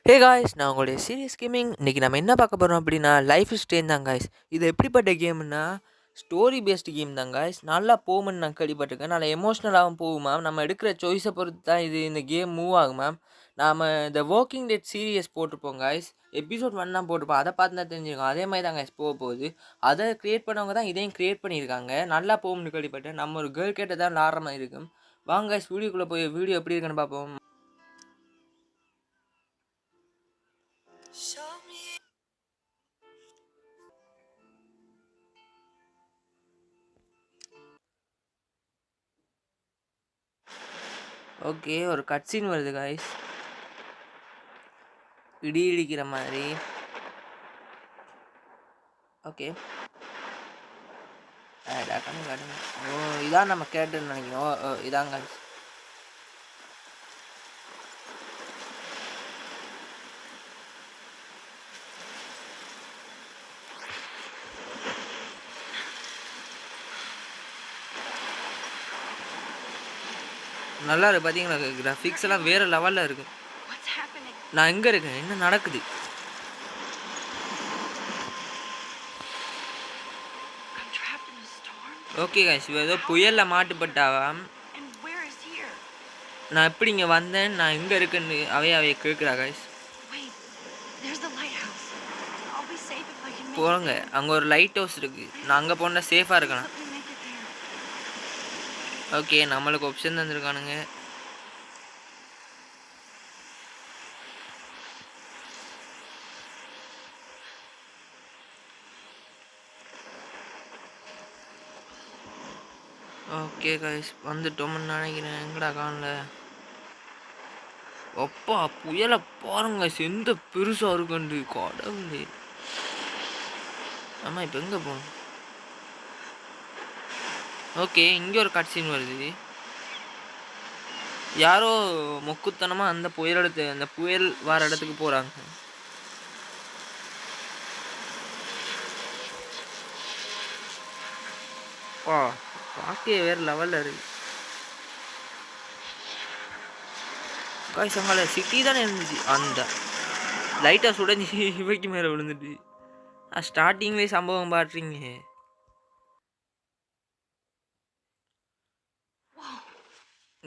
Hey guys, நான் உங்களுடைய serious gaming. இன்றைக்கி நம்ம என்ன பார்க்க போகிறோம் அப்படின்னா, லைஃப் இஸ் ஸ்ட்ரேஞ்ச் தான் காய்ஸ். இது எப்படிப்பட்ட கேம்னா, ஸ்டோரி பேஸ்டு கேம் தான் காய்ஸ். நல்லா போகும்னு நான் கேள்விப்பட்டிருக்கேன். நல்லா எமோஷ்னலாகவும் போகும் மேம். நம்ம எடுக்கிற சாய்ஸை பொறுத்து தான் இந்த கேம் மூவ் ஆகும் மேம். நாம் இந்த வாக்கிங் டெட் சீரியஸ் போட்டிருப்போம் காய்ஸ். எபிசோட் 1 தான் போட்டிருப்போம். அதை பார்த்து தான் தெரிஞ்சுருக்கோம். அதே மாதிரி தான் காய்ஸ் போக போகுது. அதை க்ரியேட் பண்ணவங்க தான் இதையும் க்ரியேட் பண்ணியிருக்காங்க. நல்லா போகும்னு கேள்விப்பட்டேன். நம்ம ஒரு கேர்ள் கேட்ட தான் விளாட்ற மாதிரி இருக்கும். வாங்க காய்ஸ், வீடியோக்குள்ளே போய் வீடியோ எப்படி இருக்குன்னு பார்ப்போம். ஓகே, ஒரு கட் சீன் வருது காய்ஸ். இடி இடிக்கிற மாதிரி. ஓகே, காட்டுங்க. ஓ, இதான் நம்ம கேட்டுன்னு நினைக்கிறோம். இதான் காய்ஸ். நல்லா இருக்கு பார்த்தீங்களா? கிராஃபிக்ஸ் எல்லாம் வேறு லெவலில் இருக்கு. நான் எங்கே இருக்கேன்? என்ன நடக்குது? ஓகே காய்ஸ், ஏதோ புயலில் மாட்டுப்பட்டாவாம். நான் எப்படி இங்கே வந்தேன், நான் எங்கே இருக்குன்னு அவைய கேட்குறா காய்ஸ். போங்க, அங்கே ஒரு லைட் ஹவுஸ் இருக்குது. நான் அங்கே போனால் சேஃபாக இருக்கலாம். ஓகே, நம்மளுக்கு ஆப்ஷன் தந்துருக்கானுங்க. ஓகே காய்ஸ், வந்துட்டோம்னு நினைக்கிறேன். எங்கடா காணல? அப்பா, புயலை பாருங்க, எந்த பெருசாக இருக்குண்டு கடவுளே. ஆமாம், இப்போ எங்கே போகணும்? ஓகே, இங்கே ஒரு கட் சீன் வருது. யாரோ மொக்குத்தனமாக அந்த புயல் வர இடத்துக்கு போகிறாங்க. பா, பார்க்கவே வேறு லெவலில் இருக்கு காய்ஸ். அங்கே சிட்டி தானே இருந்துச்சு. அந்த லைட்டாக சுடஞ்சி இவைக்கு மேலே விழுந்துட்டு ஸ்டார்டிங்லேயே சம்பவம் பாட்டுறீங்க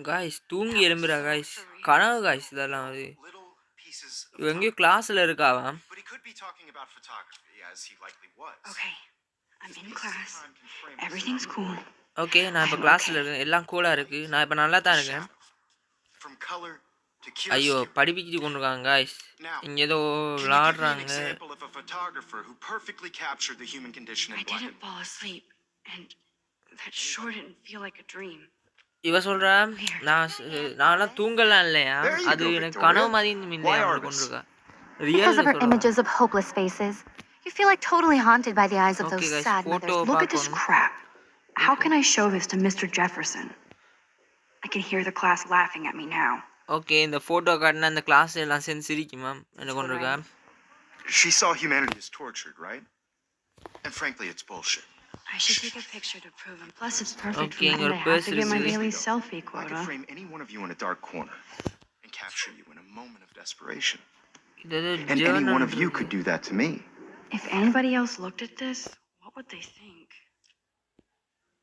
காய்ஸ். தூங்கி எழும்புறா காய்ஸ். கனவு காய்ஸ் இதெல்லாம். அது எங்கேயோ கிளாஸில் இருக்காவாம். ஓகே, நான் இப்போ கிளாஸில் இருக்கேன். எல்லாம் கூலாக இருக்குது. நான் இப்போ நல்லா தான் இருக்கேன். ஐயோ, படிப்பிச்சு கொண்டிருக்காங்க காய்ஸ். இங்கே ஏதோ விளாடுறாங்க. இவ சொல்கிறா, நான்லாம் தூங்கலாம் இல்லையா, அது எனக்கு கனவு மாதிரி இல்லையா கொண்டிருக்கா. Because of her images of hopeless faces, you feel like totally haunted by the eyes of those sad mothers. Look at this crap. How can I show this to Mr. Jefferson? I can hear the class laughing at me now. Okay, இந்த photo காட்டினா இந்த class எல்லாம் சேர்ந்து சிரிக்கும் ma'am. என்ன கொண்டிருக்கா? She saw humanity is tortured, right? And frankly, it's bullshit. I should take a picture to prove him. Plus, it's perfect for me. I have to get my daily selfie quota. I could frame any one of you in a dark corner and capture you in a moment of desperation. And any one of you could do that to me. If anybody else looked at this, what would they think?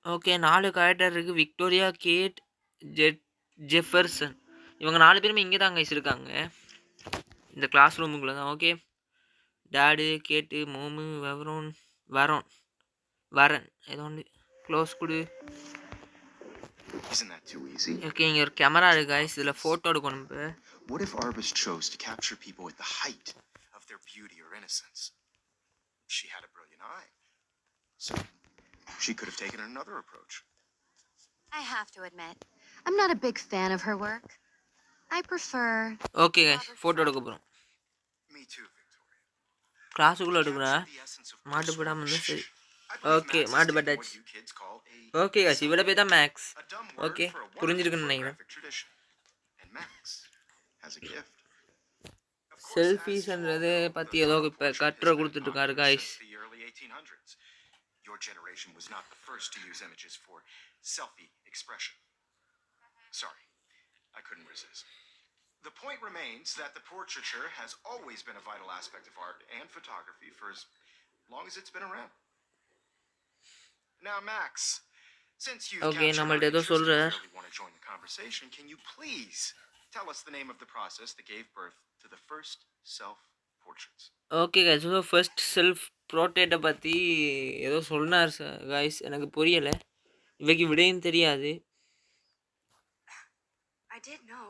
Okay, 4 character இருக்குது. Victoria, Kate, Jefferson. இவங்க 4 பேருமே இங்கே தான் guys இருக்காங்க, இந்த class ரூமுக்குள்ளே தான். Okay, dad, கேட்டு, மோமு, வரன் ஏதோ ஒன்று க்ளோஸ் கொடு. Isn't that too easy? Okay, இங்கே ஒரு கேமரா இருக்கு கைஸ். இதில் ஃபோட்டோ எடுக்கணும். இப்போ what if Arbus chose to capture people at the height of their beauty or innocence? She had a brilliant eye, so she could have taken another approach. I have to admit, I'm not a big fan of her work. I prefer... okay guys, photo எடுக்க போகிறோம். Me too, Victoria. கிளாஸுக்குள்ளே எடுக்கிறா, மாட்டுப்படாமல் இருந்தால் சரி. Okay, மாட்டுப்பட்டாச்சு. Okay guys, இவட பேர் தான் maths. Okay, புரிஞ்சிருக்குன்னு நினைக்கிறேன். செல்ஃபீஸ்ன்றது பற்றி ஏதோ இப்போ கட்டுரை கொடுத்துட்ருக்காரு guys. Your generation was not the first to use images for selfie expression. Sorry, I couldn't resist. The point remains that the portraiture has always been a vital aspect of art and photography for as long as it's been around. Now, Max, since you've okay captured our நம்மள்ட்ட ஏதோ interest and சொல்கிறார். clearly want to join the conversation, can you please tell us the name of the process that gave birth to the first self-portraits? Okay guys, so first self ப்ரோட்டேட்டை பற்றி ஏதோ சொன்னார் guys, எனக்கு புரியலை. இவைக்கு விடையும் தெரியாது. I did know,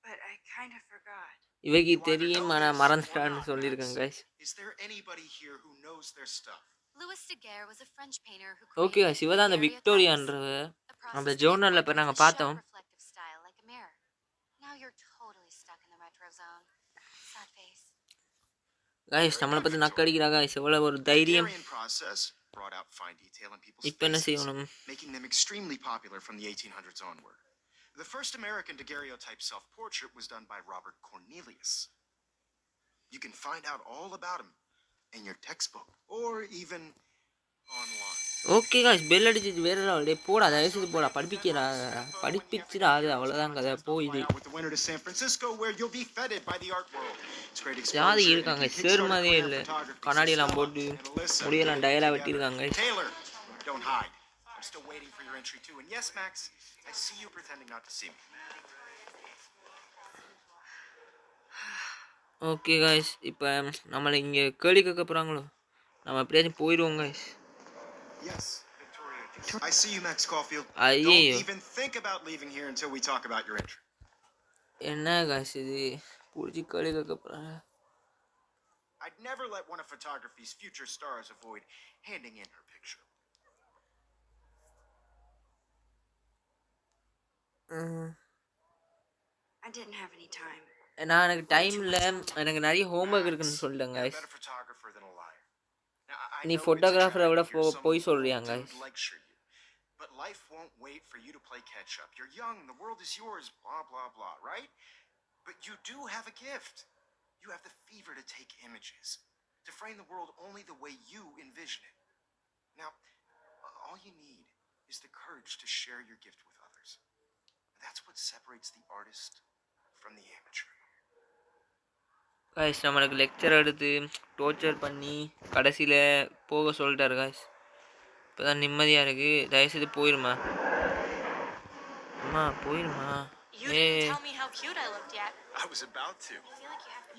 but I kind of forgot. இவைக்கு You either தெரியும் know ஆனால் this or மறந்துட்டான்னு not, சொல்லியிருக்கேன் Max. Guys. Is there anybody here who knows their stuff? Louis Daguerre was a French painter who okay created guys, இவ தான் அந்த daguerreotypes, விக்டோரியான்றவ. a process அந்த that ஜேர்னலில் gave இப்போ birth நாங்கள் to a பார்த்தோம். sharp reflective style like a mirror. Now you're totally stuck in the retro zone. Sad face. Guys நம்மளை பற்றி நக்கடிக்கிறா guys, எவ்வளோ ஒரு தைரியம். Daguerrean process brought out fine detail in people's இப்போ என்ன faces, செய்யணும்? making them extremely popular from the 1800s onward. The first American daguerreotype self-portrait was done by Robert Cornelius. You can find out all about him in your textbook or even online. Okay guys, bell அடிச்சிட்டு வேற level. போடா, தயவுசெய்து போடா, படிப்பிச்சிடா. அது அவ்வளோதான் கதை. போயிடு. Fly out with the winter to San Francisco, where you'll be feted by the art world. It's great ஜாதி exposure. இருக்காங்க, and சேர் kickstart a மாதிரியே career இல்லை. in photography. So கண்ணாடியெல்லாம் Stella போட்டு and Alyssa முடியெல்லாம் get it டயலாக together. வெட்டியிருக்காங்க. Taylor, don't hide. I'm still waiting for your entry too. And yes, Max, I see you pretending not to see me. Okay guys, இப்போ நம்மளை இங்கே கேள்வி கேட்க போகிறாங்களோ, நம்ம எப்படியாச்சும் போயிடுவோம் guys. Yes, Victoria. I see you, Max Caulfield. ஐயோ, Don't even think about leaving here until we talk about your entry. என்ன கைஸ் இது பிடிச்சி கேள்வி கேட்க போகிறாங்க. I'd never let one of photography's future stars avoid handing in her picture. I didn't have any time. எனக்கு time இல்லை, எனக்கு நிறைய ஹோம்ஒர்க் இருக்குன்னு சொல்லிட்டேன் You're a guys. better photographer than a liar. Now, I நீ know it's a ஃபோட்டோகிராஃபரை விட tragedy you're போய் some சொல்றியா old guys? dude lecture you. But life won't wait for you to play catch up. You're young, the world is yours, blah blah blah, right? But you do have a gift. You have the fever to take images, to frame the world only the way you envision it. Now, all you need is the courage to share your gift with others. That's what separates the artist from the amateur. Guys நம்மளுக்கு lecture எடுத்து torture பண்ணி கடைசியில் போக சொல்லிட்டாரு guys. இப்போ தான் நிம்மதியாக இருக்குது. தயவுசெய்து போயிருமா, அம்மா போயிருமா. You A didn't tell me how cute I looked yet. I was about to.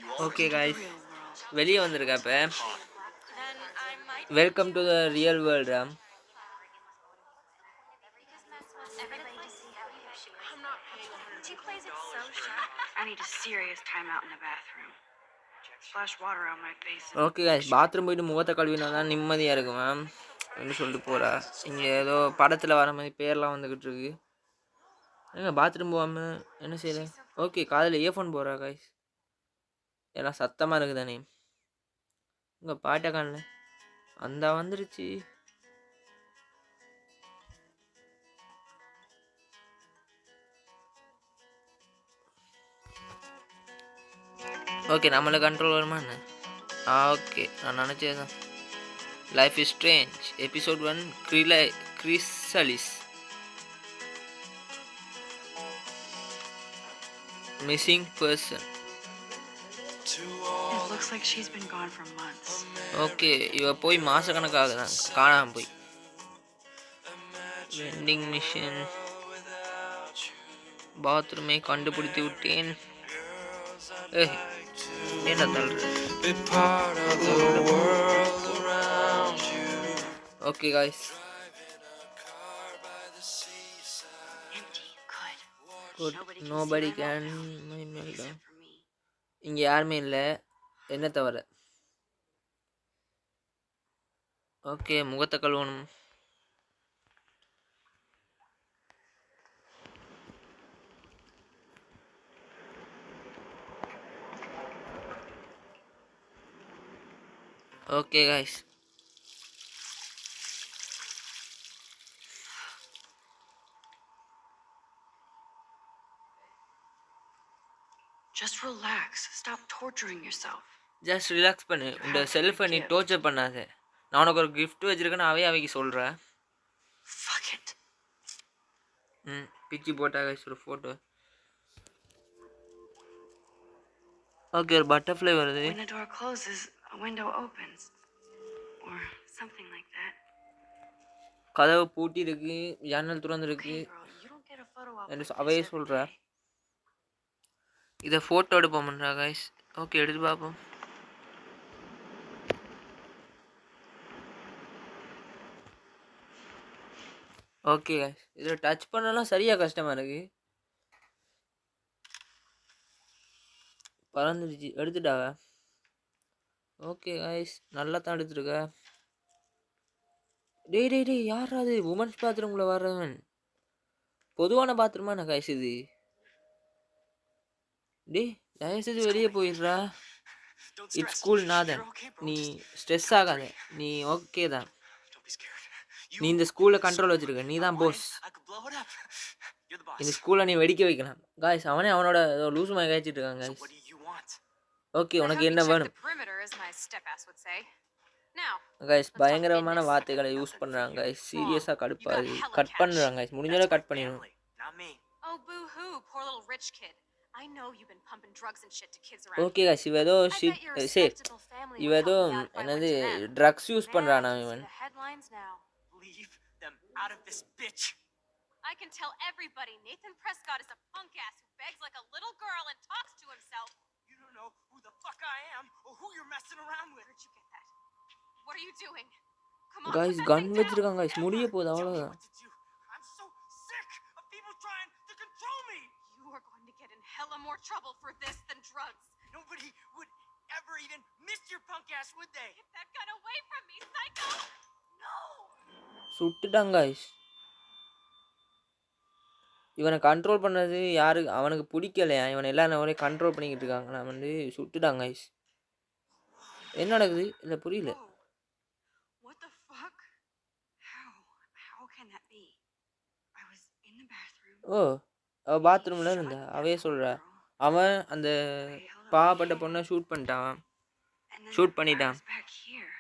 You okay always guys, Real world. வெளியே வந்திருக்கா இப்போ. Then I might. Welcome to the real world Ram. I'm not paying $100. She plays it so sharp. I need a serious timeout in the bathroom. Splash water on my face. Okay guys, bathroom போயிட்டு முகத்தை கழுவினா தான் நிம்மதியாக இருக்கு ma'am அப்படின்னு சொல்லிட்டு போகிறா. இங்கே ஏதோ படத்தில் வர மாதிரி பேர்லாம் வந்துக்கிட்டு இருக்கு. ஏங்க பாத்ரூம் போகாமல் என்ன செய்யல? ஓகே, காதில் இயர்ஃபோன் போகிறா கைஸ், எல்லாம் சத்தமாக இருக்குது தானே. உங்கள் பாட்டை காணல, அந்த வந்துருச்சு. ஓகே, நம்மளை கண்ட்ரோல் வருமா என்ன? ஓகே, நான் நினச்சேதான். Life is strange episode 1 chrysalis missing person. It looks like she's been gone for months. Okay, இவ போய் மாதக்கணக்காக தான் காணாமல் போய். வெண்டிங் மிஷின், பாத்ரூமை கண்டுபிடித்து விட்டேன். என்ன தள்ளுற? Okay guys, Empty. Good. Good. Nobody can nobody see my can mouth my mail. except for me. இங்கே யாருமே இல்லை என்ன தவிர. ஓகே, முகத்தை கழுவணும். Okay guys, Just relax. Stop torturing yourself. Just relax பண்ணு. இந்த செல்ஃபை நீ டோர்ச்சர் பண்ணாத. நான் உனக்கு ஒரு கிஃப்ட் வச்சுருக்கேன்னு அவைக்கு சொல்கிறேன். Fuck it. பிச்சு போட்டா கைஸ் ஒரு ஃபோட்டோ. ஓகே, ஒரு பட்டர்ஃப்ளை வருது. When a door closes, a window opens. Or something like that. கதவு பூட்டி இருக்கு, ஜன்னல் திறந்துருக்கு Okay, girl, you don't get a photo op என்று like அவையே this every சொல்கிறா. day. இதை ஃபோட்டோ எடுப்போம்ன்றா கைஸ். ஓகே, எடுத்து பார்ப்போம். ஓகே கைஸ், இதில் டச் பண்ணலாம் சரியாக கஷ்டமாக இருக்குது. பறந்துடுச்சு, எடுத்துட்டாவ. ஓகே கைஸ், நல்லா தான் எடுத்துருக்க. டேய் டேய் டேய், யாரா அது? உமன்ஸ் பாத்ரூமில் வர்றவன். பொதுவான பாத்ரூமா நான் கைஸ் இது? டேய், தயவுசெய்து வெளியே போயிடுறா. இட்ஸ் கூல் நாதன், நீ ஸ்ட்ரெஸ் ஆகாத, நீ ஓகே தான். நீ இந்த ஸ்கூலில் கண்ட்ரோல் வச்சுருக்க, நீ தான் போஸ். இந்த ஸ்கூலை நீ வெடிக்க வைக்கலாம். காய்ஸ், அவனே அவனோட லூஸ் மாதிரி காய்ச்சிட்டு இருக்காங்க காய்ஸ். ஓகே, உனக்கு என்ன வேணும்? காய்ஸ், பயங்கரமான வார்த்தைகளை யூஸ் பண்ணுறாங்க காய்ஸ். சீரியஸாக கடுப்பாது. கட் பண்ணுறாங்க காய்ஸ், முடிஞ்சளவு கட் பண்ணிடணும். Oh, boo-hoo, poor little rich kid. I know you've been pumping drugs and shit to kids around okay here. Guys, இவ ஏதோ I bet your respectable family இவ would ஏதோ help me out if I went என்னது to them. Drugs use Man, பண்ணுறானா I இவன். see the headlines now. Leave them out of this, bitch. I can tell everybody Nathan Prescott is a punk ass who begs like a little girl and talks to himself. You don't know who the fuck I am or who you're messing around with. Where'd you get that? What are you doing? Come on, guys, put that gun thing down. வச்சிருக்காங்க guys, முடிய போகுது Tell me அவ்வளோதான். what to do. I'm so sick of people trying to control me. You are going to get in hella more trouble for this than drugs. Nobody would ever even miss your punk ass, would they? Get that gun away from me, psycho! No! சுட்டுட்டாங்க guys. இவனை control பண்ணது யாரு? அவனுக்கு பிடிக்கலையா? இவனை எல்லாரும் ஒரே control பண்ணிக்கிட்டு இருக்காங்க. நான் வந்து சுட்டுட்டாங்க கைஸ். என்ன நடக்குது? இல்லை புரியல. Whoa. What the fuck? How can that be? I was in the bathroom. ஓ, அவள் பாத்ரூமில் இருந்தா அவையே சொல்கிறா. அவன் அந்த பாவப்பட்ட பொண்ணை ஷூட் பண்ணிட்டான். And then Shoot I பண்ணிட்டான். was back here.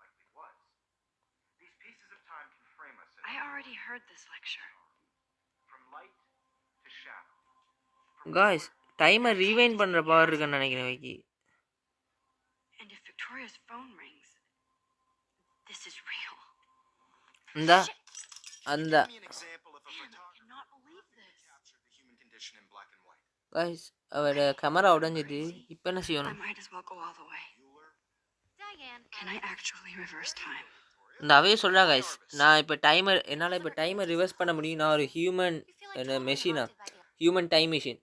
Likely was. These pieces of time can frame us in I already heard this lecture. from light to shadow. Guys, டைமை ரீவைண்ட் பண்ணுற பவர் இருக்குன்னு நினைக்கிறேன் வைக்கி. And if Victoria's phone rings, this is real. இந்த அந்த Give me an example of a Man, I photographer cannot believe this. captured the human condition in black and white. Guys, அவரோட camera உடஞ்சிட்டு இப்போ என்ன I செய்யணும்? might as well go all the way. Bueller, Diane. Can I actually reverse time? இந்த அவையே சொல்கிறா guys, நான் இப்போ timer என்னால் இப்போ டைமர் ரிவர்ஸ் பண்ண முடியும். நான் ஒரு human You feel like totally மெஷினா, haunted by the human time machine.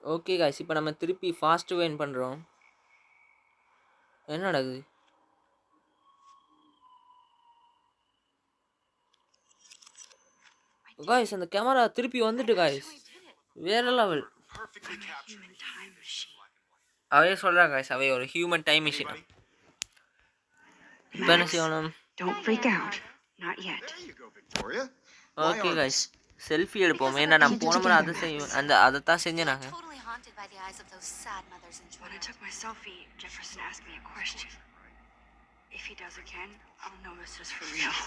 Okay guys, இப்போ நம்ம திருப்பி ஃபாஸ்ட் வைன் பண்ணுறோம். என்ன நடக்குது? காய்ஸ், அந்த கேமரா திருப்பி வந்துட்டு காய்ஸ், வேற level. perfectly I'm a captured human in time machine. black and white. அவையே சொல்கிறாங்க காய்ஸ், அவைய ஒரு ஹியூமன் டைம் மிஷின். Anybody? இப்போ என்ன செய்யணும்? Don't freak out. Not yet. There you go, Victoria. Why okay are guys, selfie எடுப்போம். ஏன்னா நம்ம போன முறை அதை செய்வோம், அதைத்தான் செஞ்சோம் நாங்கள். Totally haunted by the eyes of those sad mothers and When I children. took my selfie, Jefferson asked me a question. If he does again, I'll know this is for real.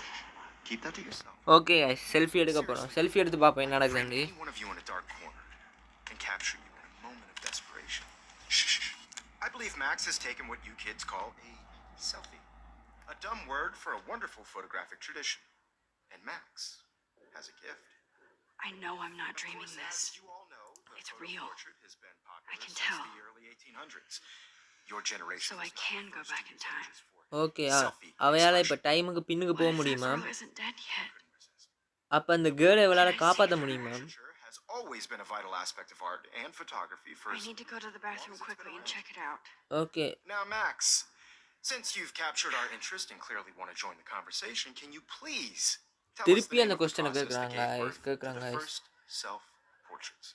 Keep that to yourself. Okay guys, selfie எடுக்க போகிறோம். Selfie எடுத்து பார்ப்போம் என்ன நடக்குதுன்னு. Any one of you in a dark corner can capture you in a moment of desperation. Shh. I believe Max has taken what you kids call a selfie. A dumb word for a wonderful photographic tradition. And Max has a gift. I know I'm not Of dreaming course, this. as you all know, the It's photo real. portrait has been popular I can since tell. the early 1800s. Your generation So was I not can the go first to back in use time. images for it. Okay, அவையால் இப்போ டைமுக்கு பின்னுக்கு போக What if that முடியுமா? girl isn't dead yet? அப்போ அந்த கேர்ளை இவளால் காப்பாற்ற முடியுமா? Literature has always been a vital aspect of art and photography for I need to go to the bathroom quickly and check it out. Okay, Now, Max, since you've captured our interest and clearly want to join the conversation, can you please tell us the திருப்பி name அந்த of the கொஸ்டினை process that கேட்குறாங்க gave guys, birth to கேட்குறாங்க the guys. first self-portraits?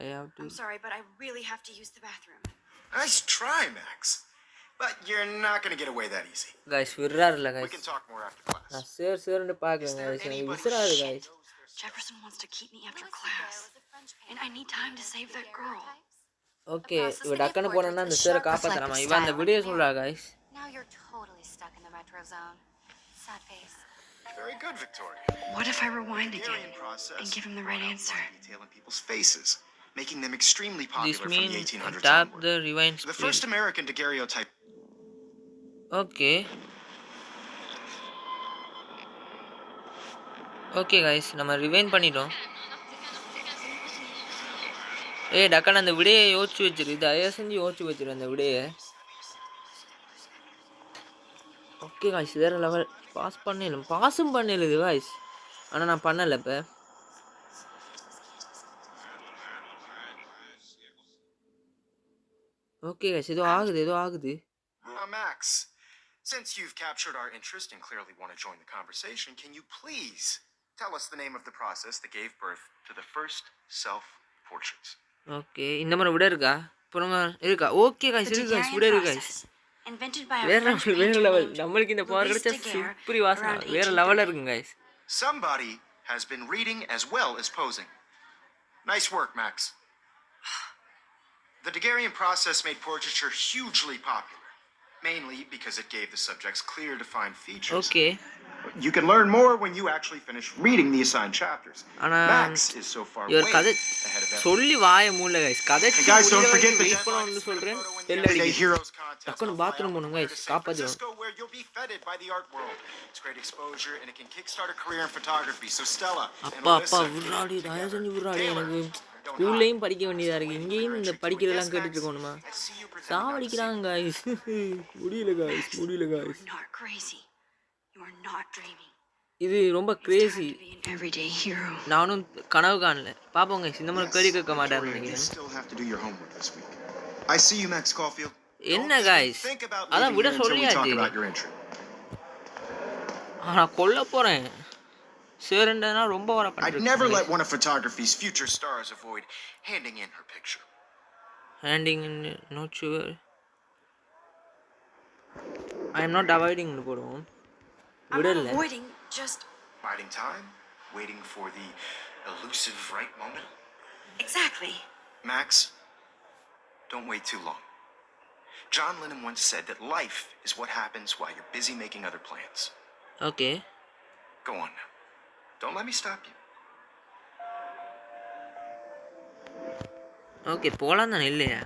I have to. I'm sorry, but I really have to use the bathroom. Nice try, Max. But you're not going to get away that easy. Guys, விடுறாரு இல்லை We guys. can talk more after class. நான் சேர்ந்து Is பார்க்குறேன் there guys, எனக்கு anybody விசிறாரு who guys. knows their Jefferson wants to keep me after Louis class. Daguerre was a French And I painter need who time to created save that girl. daguerreotypes. Okay, process இவ to டக்குன்னு give போனோன்னா அந்த portraits a சாரை sharp, காப்பாற்றலாமா? reflective இவன் அந்த style video like சொல்கிறா guys. Now you're totally stuck in the retro zone. Sad face. Very good, Victoria. What if I rewind again Hungarian process and give him the right brought out answer? fine detail in people's faces, making them extremely This popular from the means 1800s tap onward. the rewind The first screen. American daguerreotype. Okay. Okay guys, நம்ம rewind பண்ணிட்டோம். டக்குன்னு அந்த விடையை யோசிச்சு வச்சிரு, தயவு செஞ்சு யோசிச்சு வச்சிரு அந்த விடையை. ஓகே காய்ஸ், வேறு லெவல். பாஸும் பண்ணிடுது காய்ஸ், ஆனால் நான் பண்ணலை இப்போ. ஓகே காய்ஸ், ஏதோ ஆகுது. Max, since you've captured our interest and clearly want to join the conversation, can you please tell us the name of the process that gave birth to the first self-portraits? Okay, இந்த மாதிரி விட இருக்கா? அப்புறம் இருக்கா? Okay guys, இருக்கு guys, விட இருக்கு guys. Invented by a வேற French லெவல், வேற painter லெவல். named நம்மளுக்கு இந்த பவர் Louis கிடைச்சா Daguerre சூப்பரி வாசனை, around வேற 1830. லெவலில் இருக்குங்க guys. Somebody has been reading as well as posing. Nice work, Max. The Daguerrean process made portraiture hugely popular, mainly because it gave the subjects clear, defined features. Okay, You can learn more when you actually finish reading the assigned chapters. ஆனால் Max is so far way இவர் கதை ahead of everyone. சொல்லி வாய மூல guys. கதை And guys, don't forget the wait பண்ண deadline வந்து to submit a சொல்கிறேன், photo in the bell Everyday அடிக்குது. Heroes contest. டக்குன்னு I'll fly பாத்ரூம் out போகணும் from here guys, to San காப்பாற்றிடும். Francisco, where you'll be feted by the art world. It's great exposure, and it can kickstart a career in photography. So Stella and அப்பா Alyssa, விட்றாடி, தயவு செஞ்சு விட்றாடி. Taylor, எனக்கு don't ஸ்கூல்லையும் hide. படிக்க வேண்டியதாக இருக்குது, இங்கேயும் இந்த படிக்கிறதெல்லாம் கேட்டுட்டு இருக்கணுமா? I see you pretending not to see. சாவடிக்கிறாங்க காய்ஸ். முடியல guys. You're not crazy. You are not dreaming. இது ரொம்ப It's Crazy. time to be an everyday hero. நானும் கனவு காணல. பாப்போம் கைஸ், இந்த மாதிரி கேள்வி கேட்க மாட்டாருன்னு Victoria, you நினைக்கிறேன். still have to do your homework this week. I see you, Max Caulfield. என்ன Don't even guys? think about அதான் leaving விட here until we talk சொல்லியாச்சு. about your entry. நான் கொல்ல போறேன். சேரண்டனா ரொம்ப வர I'd never let one of photography's future stars avoid handing in her picture. Handing not sure. I am not avoiding போடுவோம். I'm not விடல. avoiding, just Biding time, waiting for the elusive right moment. exactly. Max, don't wait too long. John Lennon once said that life is what happens while you're busy making other plans. Okay. Go on now. Don't let me stop you. Okay, போலாம் தானே இல்லையா?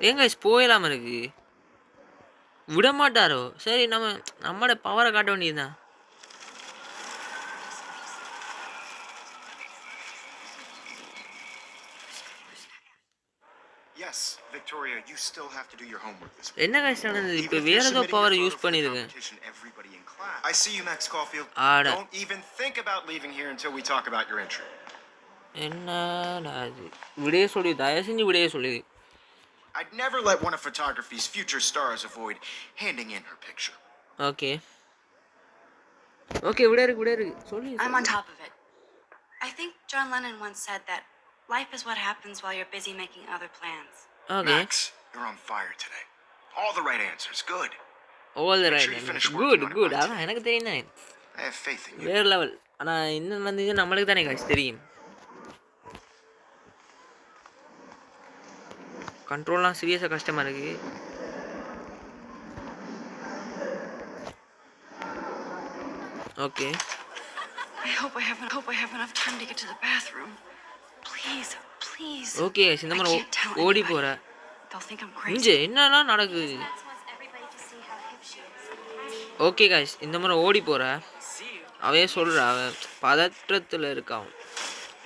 ஏங்க போயிடலாம இருக்கு, விட மாட்டாரோ? சரி, நம்மளோட பவரை காட்ட வேண்டியதுதான். Yes, Victoria, you still have to do your homework this week. என்ன கைஸ் நடந்தது? இப்போ Even if வேற you're ஏதோ submitting பவரை your use photo for the பண்ணிருக்கேன். competition, everybody in class. I see you, Max Caulfield. ஆட. Don't even think about leaving here until we talk about your entry. என்னடா இது? விடைய சொல்லி, தயவு செஞ்சு விடைய சொல்லி. I'd never let one of photography's future stars avoid handing in her picture. Okay okay, விட இருக்கு சொல்லி. I'm on top of it. I think John Lennon once said that life is what happens while you're busy making other plans. Okay, Max, you're on fire today. All the right answers. Good. All the Make sure you finish right. working on it good. by அதான் எனக்கு தெரியும் தானே. I have faith in you. வேற level. ஆனால் என்ன நடந்துச்சு நம்மளுக்கு தானே கைஸ் தெரியும். கண்ட்ரோல்லாம் சீரியஸாக கஷ்டமாக இருக்குது. Okay, I hope I have enough time to get to the bathroom. Please, please. Okay இந்த I மாதிரி can't tell ஓடி anybody. போகிற They'll think I'm crazy. இங்கே என்னெல்லாம் நடக்குது? Max wants everybody to see how hip she is. Okay guys, இந்த மாதிரி ஓடி போகிற அவையே சொல்கிறா, அவன் பதற்றத்தில் இருக்கான்.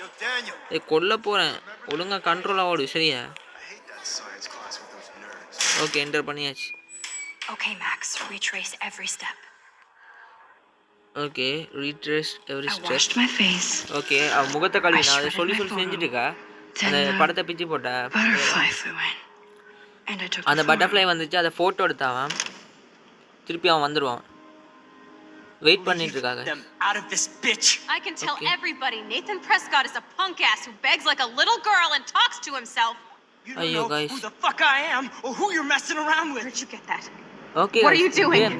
Yo, Daniel. கொல்ல போகிறேன், ஒழுங்காக கண்ட்ரோலாக ஓடு சரியா? I hate that science class with those nerds. Okay, enter பண்ணியாச்சு. Okay, Max, retrace every step. Okay, retrace every I step. washed my face. Okay, அவன் முகத்தை கழுவி, நான் அதை I சொல்லி shredded my செஞ்சுட்டு இருக்கா. Then அந்த the படத்தை பிச்சு போட்ட butterfly flew in. And I took அந்த the பட்டர்ஃப்ளை photo. வந்துச்சு, அதை ஃபோட்டோ எடுத்தாவன். திருப்பி அவன் வந்துடுவான். வெயிட் பண்ணிட்டு இருக்காங்க. Them out of this bitch. I can tell Okay. everybody Nathan Prescott is a punk ass who begs like a little girl and talks to himself. You don't Ayyo, know guys. who the fuck I am or who you're messing around with. Where'd you get that? Okay, What are you doing?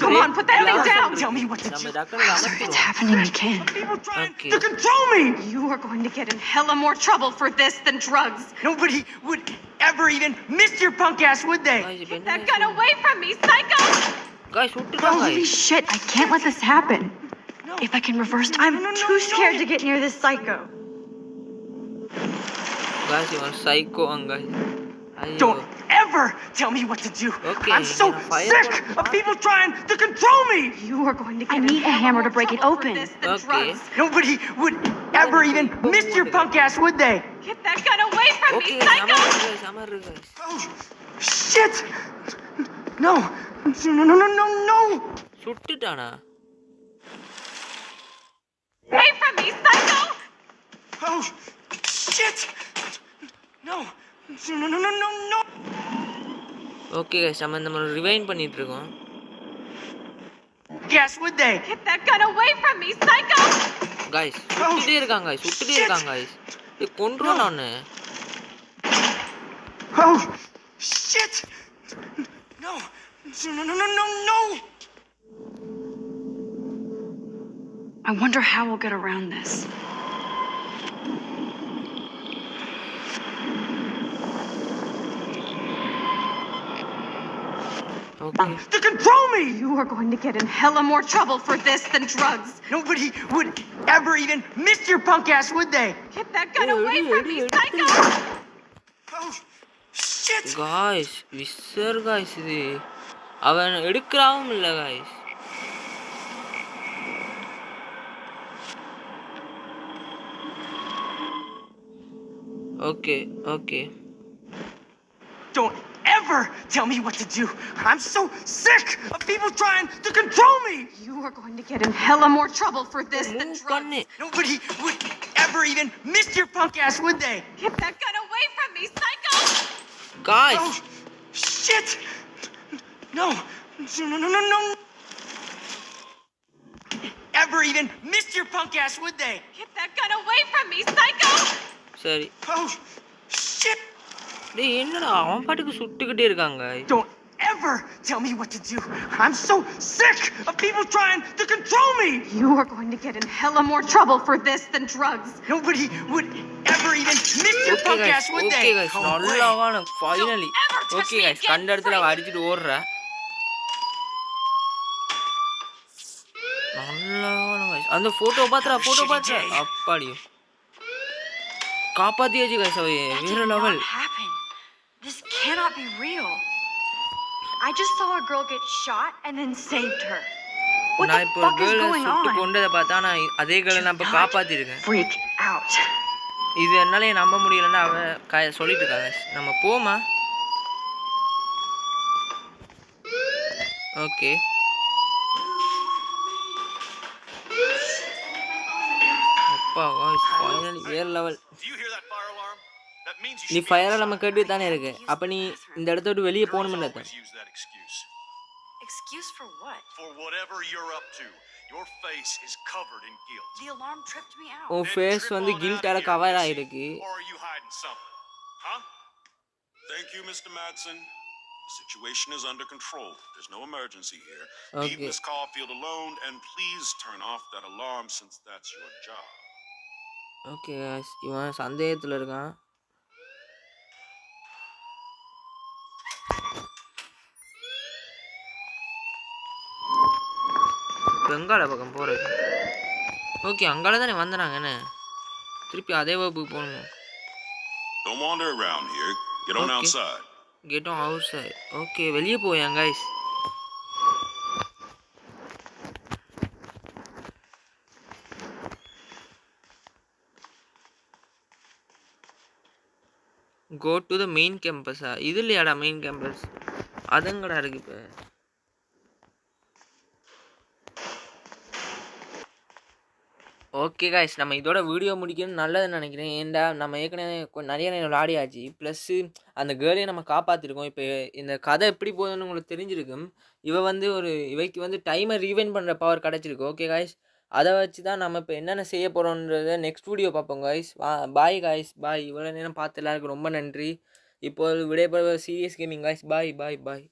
Come on, put that thing down. Tell me what to நம்ம do. டக்குனு It's அமர்த்திடுவோம். happening again. People trying Okay. to control me. You are going to get in hella more trouble for this than drugs. Nobody would ever even miss your punk ass, would they? Guys, இப்ப Get என்ன that gun away from me, psycho! Guys சுட்டுட்டான் Holy guys. shit, I can't let this happen. If I can reverse time, I'm too scared to get near this psycho. Guys இவன் psycho அங்க. ஐயோ. Don't ever tell me what to do. Okay, I'm so you're a fire sick ball. of people trying to control me. You are going to get I in need a hell hammer to more break it trouble for open. this than Okay. drugs. Nobody would ever even miss your punk ass, would they? Get that gun away from okay me, psycho! Samar guys. Oh, shit! No, no, no, no, no, no! சுட்டுட்டானா? Away from me, psycho! Oh, shit! No, no, no, no, no, no! Okay guys நம்ம rewind பண்ணிட்டு இருக்கோம். Yes, would they? Get that gun away from me, psycho! Guys சுட்டுட்டே இருக்காங்க guys. ஏய் கொன்றுவான் அவனை. Oh, shit! No, no, no, no, no, no! I wonder how we'll get around this. Okay. To control me! You are going to get in hella more trouble for this than drugs. Nobody would ever even miss your punk ass, would they? Get that gun away from me, psycho! Oh, shit! Guys விசர் guys இது. அவன் எடுக்கறாவும் இல்ல guys. Okay. Don't ever tell me what to do. I'm so sick of people trying to control me. You are going to get in hella more trouble for this than move drugs. பண்ணு. Nobody would ever even miss your punk ass, would they? Get that gun away from me, psycho! Guys Oh, shit! No, no, no, no, no. Ever even miss your punk ass, would they? Get that gun away from me, psycho! சரி. Oh, shit! டேய் என்னடா அவன் பாட்டுக்கு சுட்டுக்கிட்டே இருக்காங்க. Don't ever tell me what to do. I'm so sick of people trying to control me. You are going to get in hella more trouble for this than drugs. Nobody would ever even miss your okay punk guys ass, would they? No நல்லவான finally. Okay guys கண்ட இடத்துல அவ அடிச்சிட்டு ஓடுறா. நல்லவான guys அந்த photo பாத்துறா அப்பாடி. காப்பாத்தியாச்சு guys அவ வேற level. happen. This cannot be real. I just saw a girl get shot and then saved her. What நான் the இப்போ fuck is கேர்ள going சுட்டு on? கொண்டதை பார்த்தா நான் அதே கேர்ள நான் இப்போ காப்பாத்திருக்கேன். Freak out. இது என்னால நம்ப முடியலன்னு அவ சொல்லிட்டு இருக்காங்க. நம்ம போமா? ஓகே. அப்பா गाइस ஃபைனலி வேற level. Do you hear that fire alarm? That means you நீ should be ஃபயர் outside. நம்ம கேட்டு தானே இருக்கு. அப்ப நீ இந்த இடத்த விட்டு வெளியே Girls போகணும்னு always use that excuse. Excuse for what? For whatever you're up to, your face is covered in guilt. The alarm tripped me out. உன் Then ஃபேஸ் trip வந்து on கில்ட்டால out here, cover Missy. ஆயிருக்கு. Or are you hiding something? Huh? Thank you, Mr. Madsen. The situation is under control. There's no emergency here. Leave Okay. Miss Caulfield alone and please turn off that alarm since that's your job. Okay guys இவன் சந்தேகத்துல இருக்கான். பெங்கால பக்கம் போறது. Okay அங்கால தானே வந்தாங்க என்ன? திருப்பி அதே வகுப்புக்கு போகணுமா? Don't wander around here. Get on Okay. outside. Get on outside. Okay வெளியே போயேன் guys. Go to the main கேம்பஸா? இது இல்லையாடா மெயின் கேம்பஸ்? அதங்கடா இருக்கு இப்போ. ஓகே गाइस நம்ம இதோட வீடியோ முடிக்கணும் நல்லதுன்னு நினைக்கிறேன். ஏன்டா நம்ம ஏற்கனவே நிறைய நேரம் விளையாடியாச்சு. ப்ளஸ்ஸு அந்த கேர்ளையும் நம்ம காப்பாற்றிருக்கோம். இப்போ இந்த கதை எப்படி போகுதுன்னு உங்களுக்கு தெரிஞ்சிருக்கும். இவைக்கு வந்து டைமை ரீவைண்ட் பண்ணுற பவர் கிடச்சிருக்கு. ஓகே गाइस அதை வச்சு தான் நம்ம இப்போ என்னென்ன செய்ய போகிறோன்றத நெக்ஸ்ட் வீடியோ பார்ப்போம் गाइस. பாய் गाइस பாய். இவ்வளோ நேரம் பார்த்து எல்லாருக்கும் ரொம்ப நன்றி. இப்போ விடைபெறுவது சீரியஸ் கேமிங் गाइस. பாய் பாய் பாய்.